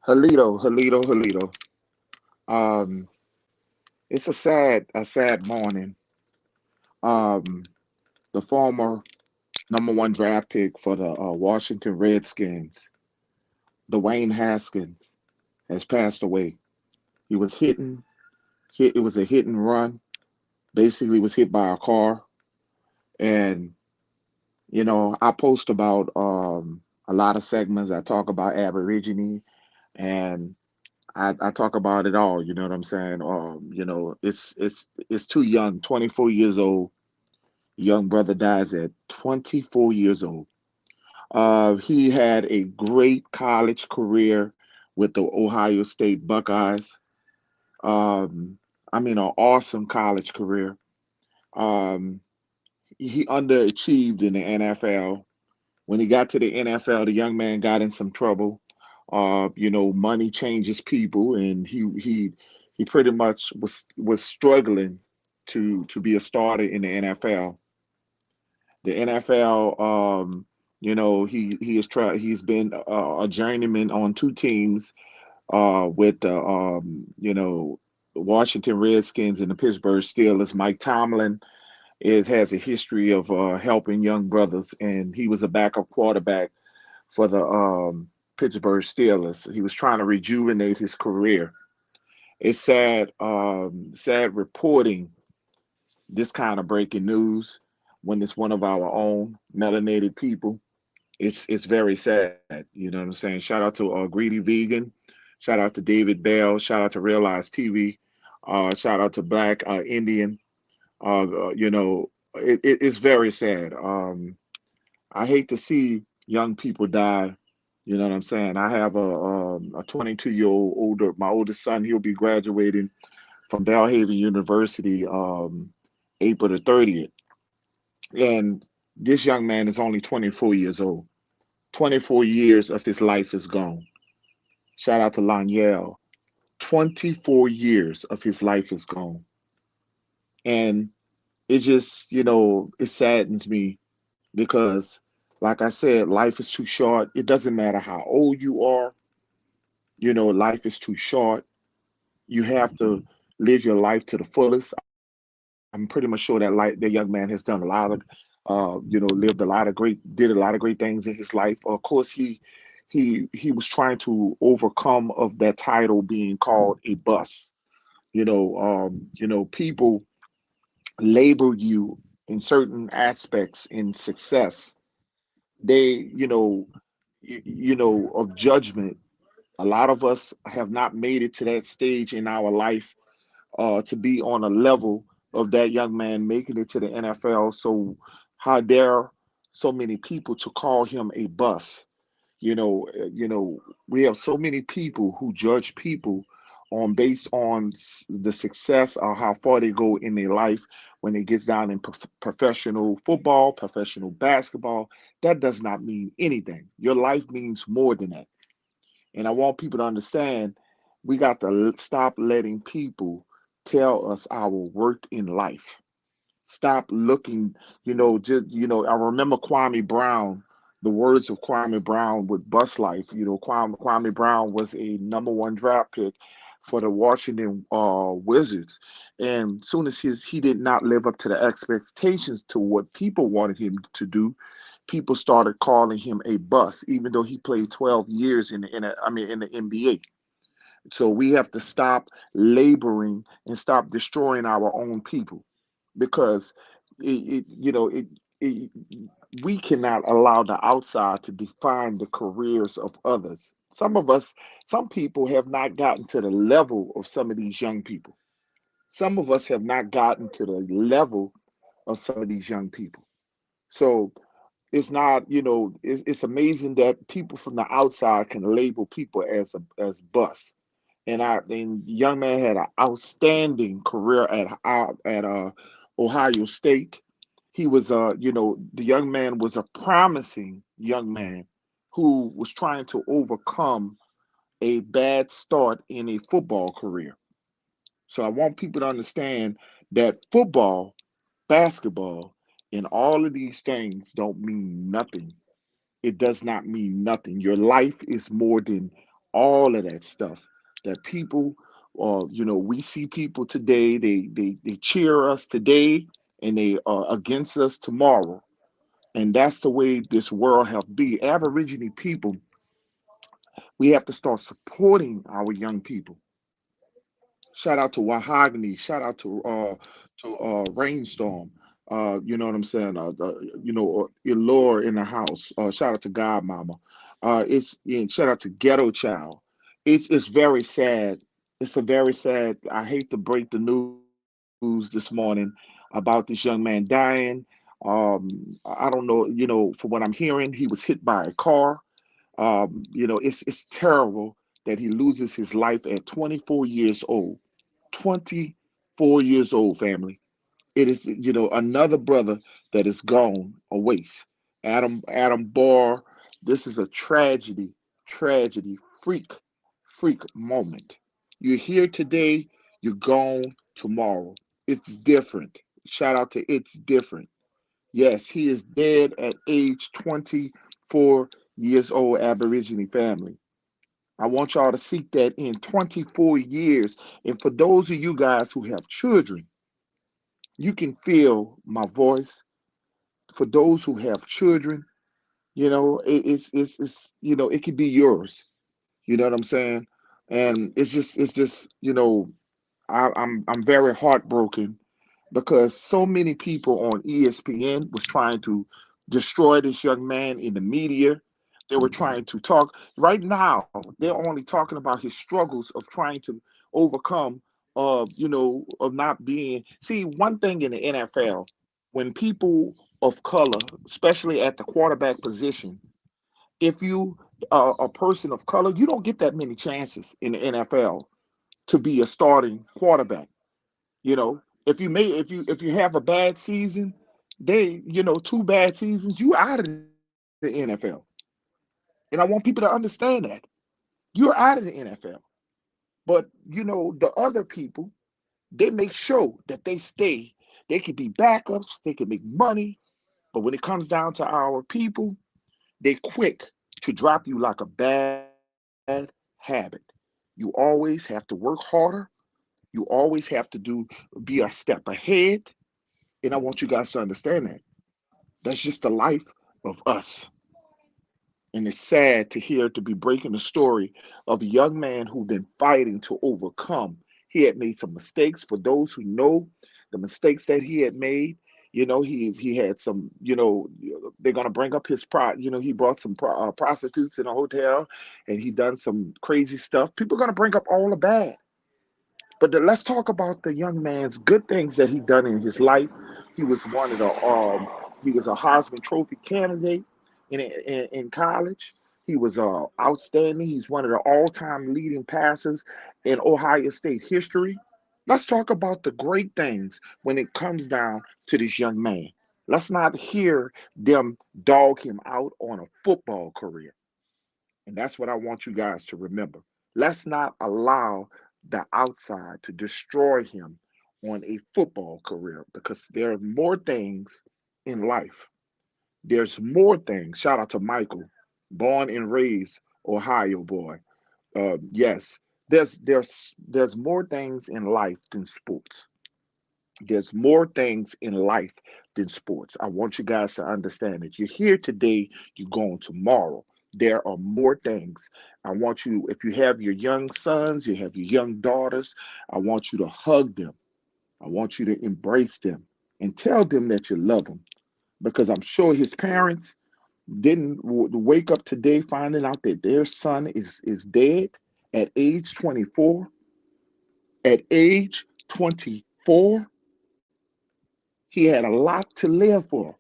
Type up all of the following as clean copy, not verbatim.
Halito, Halito, Halito. Um, it's a sad morning. Um, the former number one draft pick for the Washington Redskins, Dwayne Haskins, has passed away. He was hit. It was a hit and run. Basically, was hit by a car, and I post about a lot of segments. I talk about Aborigine, and I talk about it all. You know what I'm saying? It's too young. 24 years old. Young brother dies at 24 years old. He had a great college career with the Ohio State Buckeyes. Um, I mean, an awesome college career. Um, he underachieved in the NFL. When he got to the NFL, the young man got in some trouble. Money changes people, and he pretty much was struggling to be a starter in the NFL. The NFL, he's been a journeyman on two teams with the Washington Redskins and the Pittsburgh Steelers. Mike Tomlin has a history of helping young brothers, and he was a backup quarterback for the Pittsburgh Steelers. He was trying to rejuvenate his career. It's sad reporting this kind of breaking news when it's one of our own melanated people. It's very sad. You know what I'm saying? Shout out to Greedy Vegan. Shout out to David Bell. Shout out to Realize TV. Shout out to Black Indian. It's very sad. I hate to see young people die. You know what I'm saying? I have a 22-year-old my oldest son. He'll be graduating from Belhaven University April the 30th, and this young man is only 24 years old. 24 years of his life is gone. Shout out to Laniel. 24 years of his life is gone. And it just, it saddens me because, like I said, life is too short. It doesn't matter how old you are, life is too short. You have to live your life to the fullest. I'm pretty much sure that young man has done a lot of, lived a lot of did a lot of great things in his life. Of course, he was trying to overcome of that title being called a bust. People label you in certain aspects in success. They, of judgment. A lot of us have not made it to that stage in our life to be on a level of that young man making it to the NFL. So how dare so many people to call him a bust? We have so many people who judge people on based on the success or how far they go in their life when it gets down in professional football, professional basketball. That does not mean anything. Your life means more than that. And I want people to understand we got to stop letting people tell us our worth in life. Stop looking, I remember Kwame Brown, the words of Kwame Brown with Bus Life. Kwame Brown was a number one draft pick for the Washington Wizards. And soon as he did not live up to the expectations to what people wanted him to do, people started calling him a bust, even though he played 12 years in the NBA. So we have to stop laboring and stop destroying our own people because it, you know it we cannot allow the outside to define the careers of others. Some people have not gotten to the level of some of these young people. Some of us have not gotten to the level of some of these young people. So it's not, it's amazing that people from the outside can label people as bust. And the young man had an outstanding career at Ohio State. He was the young man was a promising young man who was trying to overcome a bad start in a football career. So I want people to understand that football, basketball, and all of these things don't mean nothing. It does not mean nothing. Your life is more than all of that stuff. That people, we see people today. They cheer us today, and they are against us tomorrow. And that's the way this world have be. Aborigine people, we have to start supporting our young people. Shout out to Wahogany. Shout out to Rainstorm. You know what I'm saying? Elore in the house. Shout out to Godmama. Shout out to Ghetto Child. It's very sad. It's a very sad. I hate to break the news this morning about this young man dying. I don't know. From what I'm hearing, he was hit by a car. It's terrible that he loses his life at 24 years old. 24 years old, family. It is, another brother that is gone a waste. Adam Barr, this is a tragedy, freak moment. You're here today, you're gone tomorrow. It's different. Shout out to It's Different. Yes, he is dead at age 24 years old, Aborigine family. I want y'all to seek that in 24 years. And for those of you guys who have children, you can feel my voice. For those who have children, it could be yours. You know what I'm saying? And it's just I'm very heartbroken because so many people on ESPN was trying to destroy this young man in the media. They were trying to talk. Right now, they're only talking about his struggles of trying to overcome, of not being. See, one thing in the NFL, when people of color, especially at the quarterback position, if you are a person of color, you don't get that many chances in the NFL to be a starting quarterback. If you have a bad season, two bad seasons, you out of the NFL. And I want people to understand that. You're out of the NFL. But the other people, they make sure that they stay. They could be backups, they can make money, but when it comes down to our people, they quick to drop you like a bad habit. You always have to work harder. You always have to be a step ahead. And I want you guys to understand that. That's just the life of us. And it's sad to be breaking the story of a young man who's been fighting to overcome. He had made some mistakes. For those who know the mistakes that he had made, he had some. They're gonna bring up his pro. He brought some prostitutes in a hotel, and he done some crazy stuff. People are gonna bring up all the bad. But let's talk about the young man's good things that he done in his life. He was one of the he was a Heisman Trophy candidate in college. He was outstanding. He's one of the all-time leading passers in Ohio State history. Let's talk about the great things when it comes down to this young man. Let's not hear them dog him out on a football career. And that's what I want you guys to remember. Let's not allow the outside to destroy him on a football career because there are more things in life. There's more things. Shout out to Michael, born and raised Ohio boy. Yes, there's more things in life than sports. There's more things in life than sports. I want you guys to understand that you're here today, you're going tomorrow. There are more things. I want you, if you have your young sons, you have your young daughters, I want you to hug them. I want you to embrace them and tell them that you love them. Because I'm sure his parents didn't wake up today finding out that their son is dead at age 24. At age 24, he had a lot to live for.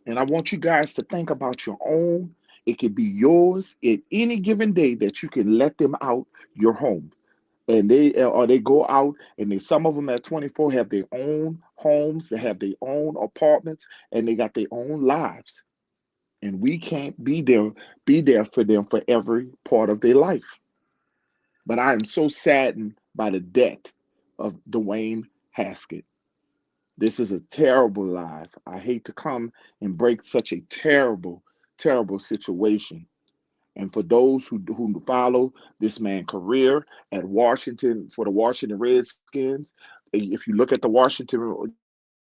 And I want you guys to think about your own. It could be yours at any given day that you can let them out your home. And they go out and some of them at 24 have their own homes, they have their own apartments, and they got their own lives. And we can't be there for them for every part of their life. But I am so saddened by the death of Dwayne Haskins. This is a terrible life. I hate to come and break such a terrible, terrible situation. And for those who follow this man's career at Washington for the Washington Redskins, if you look at the Washington,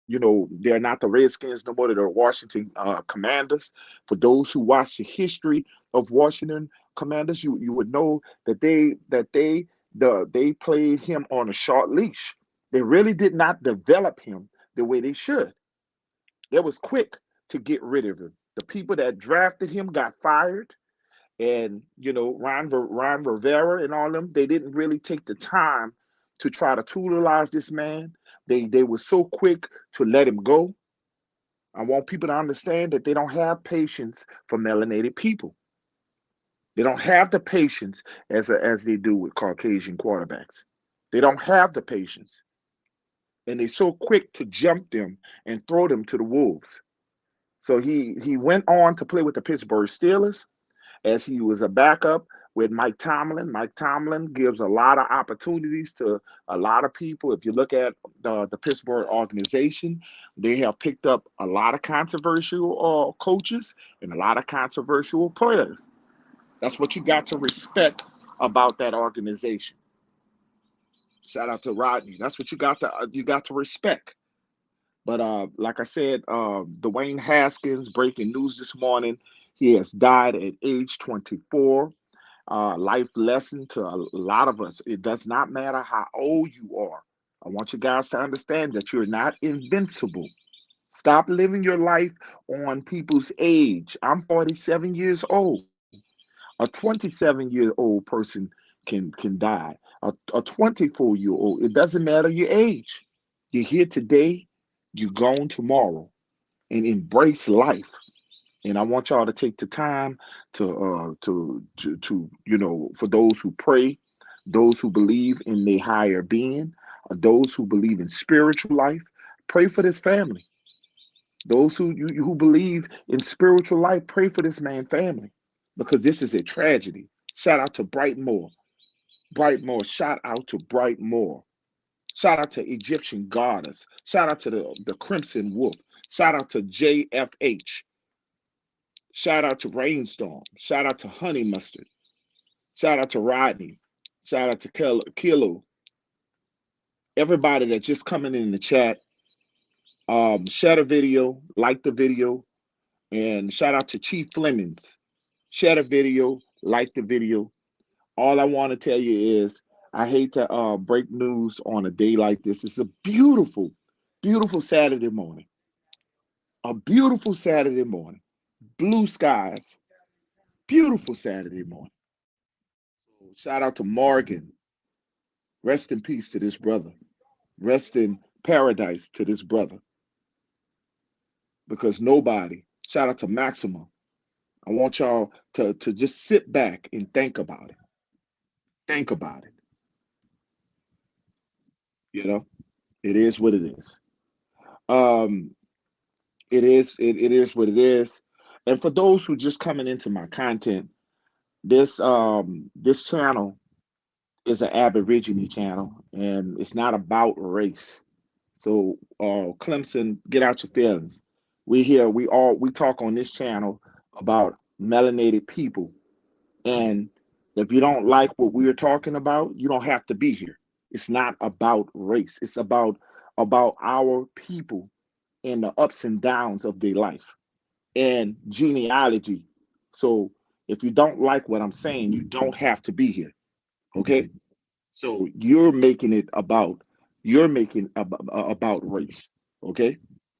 they're not the Redskins no more; they're the Washington Commanders. For those who watch the history of Washington Commanders, you would know that they played him on a short leash. They really did not develop him the way they should. They was quick to get rid of him. The people that drafted him got fired, and Ron Rivera and all them, they didn't really take the time to try to tutelize this man. They were so quick to let him go. I want people to understand that they don't have patience for melanated people. They don't have the patience as they do with Caucasian quarterbacks. They don't have the patience, and they're so quick to jump them and throw them to the wolves. So he went on to play with the Pittsburgh Steelers as he was a backup with Mike Tomlin. Mike Tomlin gives a lot of opportunities to a lot of people. If you look at the Pittsburgh organization, they have picked up a lot of controversial coaches and a lot of controversial players. That's what you got to respect about that organization. Shout out to Rodney. That's what you got to respect. But like I said, Dwayne Haskins, breaking news this morning. He has died at age 24. Life lesson to a lot of us. It does not matter how old you are. I want you guys to understand that you're not invincible. Stop living your life on people's age. I'm 47 years old. A 27-year-old person can die. A 24-year-old. It doesn't matter your age. You're here today. You're gone tomorrow. And embrace life. And I want y'all to take the time to for those who pray, those who believe in their higher being, those who believe in spiritual life, pray for this family. Those who believe in spiritual life, pray for this man family, because this is a tragedy. Shout out to Brightmore. Brightmore, shout out to Brightmore. Shout out to Egyptian Goddess. Shout out to the Crimson Wolf. Shout out to JFH. Shout out to Rainstorm. Shout out to Honey Mustard. Shout out to Rodney. Shout out to Kilo. Everybody that's just coming in the chat. Share the video, like the video, and shout out to Chief Flemings. Share the video, like the video. All I want to tell you is I hate to break news on a day like this. It's a beautiful, beautiful Saturday morning. A beautiful Saturday morning. Blue skies. Beautiful Saturday morning. Shout out to Morgan. Rest in peace to this brother. Rest in paradise to this brother. Because nobody, shout out to Maxima. I want y'all to just sit back and think about it. Think about it. You know, it is what it is. Um, it is what it is. And for those who just coming into my content, this channel is an Aborigine channel, and it's not about race. So, Clemson, get out your feelings. We talk on this channel about melanated people, and if you don't like what we're talking about, you don't have to be here. It's not about race. It's about our people and the ups and downs of their life and genealogy. So, if you don't like what I'm saying, you don't have to be here. Okay? So you're making about race. Okay?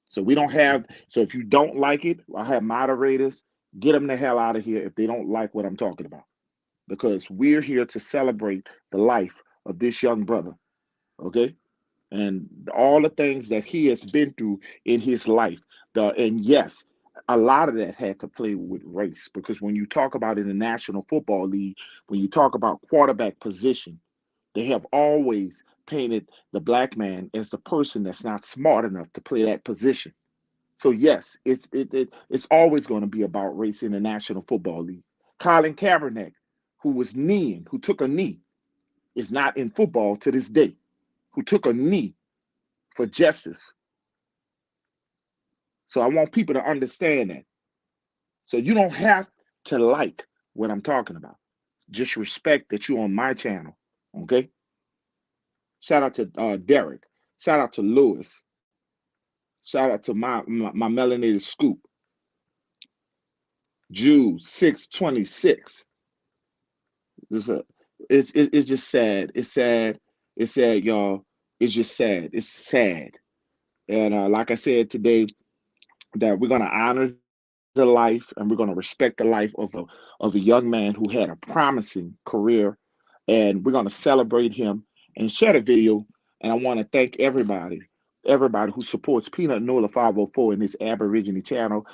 So we don't have. So if you don't like it, I have moderators. Get them the hell out of here if they don't like what I'm talking about, because we're here to celebrate the life of this young brother. Okay, and all the things that he has been through in his life. And yes, A lot of that had to play with race, because when you talk about in the National Football League, when you talk about quarterback position, they have always painted the black man as the person that's not smart enough to play that position. So yes, it's always going to be about race in the National Football League. Colin Kaepernick, who took a knee, is not in football to this day. Who took a knee for justice. So I want people to understand that. So you don't have to like what I'm talking about. Just respect that you're on my channel. Okay. Shout out to Derek. Shout out to Lewis. Shout out to my melanated scoop. Jude 626. This it's just sad. It's sad. It's sad, y'all. It's just sad. It's sad. And like I said today, that we're gonna honor the life and we're gonna respect the life of a young man who had a promising career, and we're gonna celebrate him and share the video. And I want to thank everybody who supports Peanut Nola 504 in this Aborigine channel.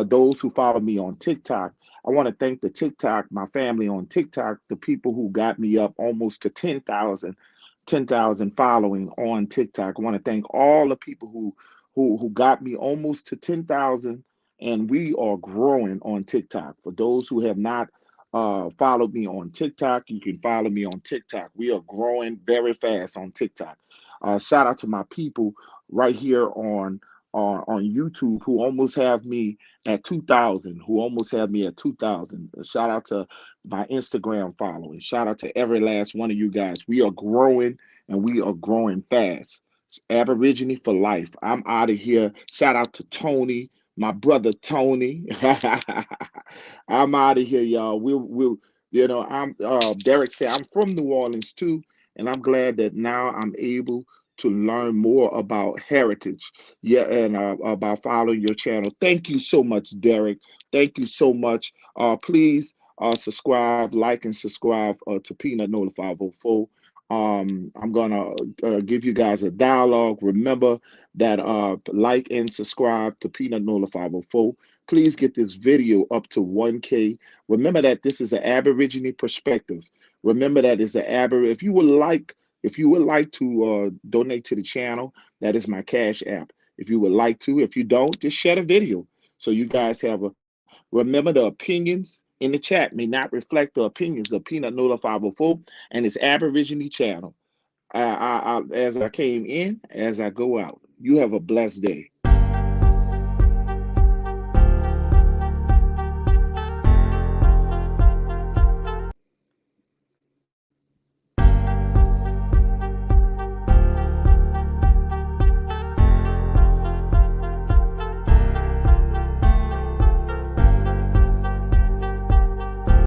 Those who follow me on TikTok. I want to thank the TikTok, my family on TikTok, the people who got me up almost to 10,000 following on TikTok. I want to thank all the people who got me almost to 10,000, and we are growing on TikTok. For those who have not followed me on TikTok, you can follow me on TikTok. We are growing very fast on TikTok. Shout out to my people right here on YouTube who almost have me at 2,000. Who almost have me at 2,000. Shout out to my Instagram following. Shout out to every last one of you guys. We are growing, and we are growing fast. Aborigine for life. I'm out of here. Shout out to Tony, my brother Tony. I'm out of here, y'all. I'm Derek said I'm from New Orleans too, and I'm glad that now I'm able to learn more about heritage. Yeah, and about following your channel. Thank you so much, Derek. Thank you so much. Please subscribe, like, and subscribe to Peanut Nola 504. I'm gonna give you guys a dialogue. Remember that like and subscribe to Peanut Nola 504. Please get this video up to 1K. Remember that this is an Aborigine perspective. Remember that it's an Aborigine. If you would like to donate to the channel, that is my Cash App. If you would like to, if you don't, just share the video. So you guys have a remember the opinions in the chat may not reflect the opinions of Peanut Nola 504 and its Aborigine channel. As I came in, as I go out. You have a blessed day.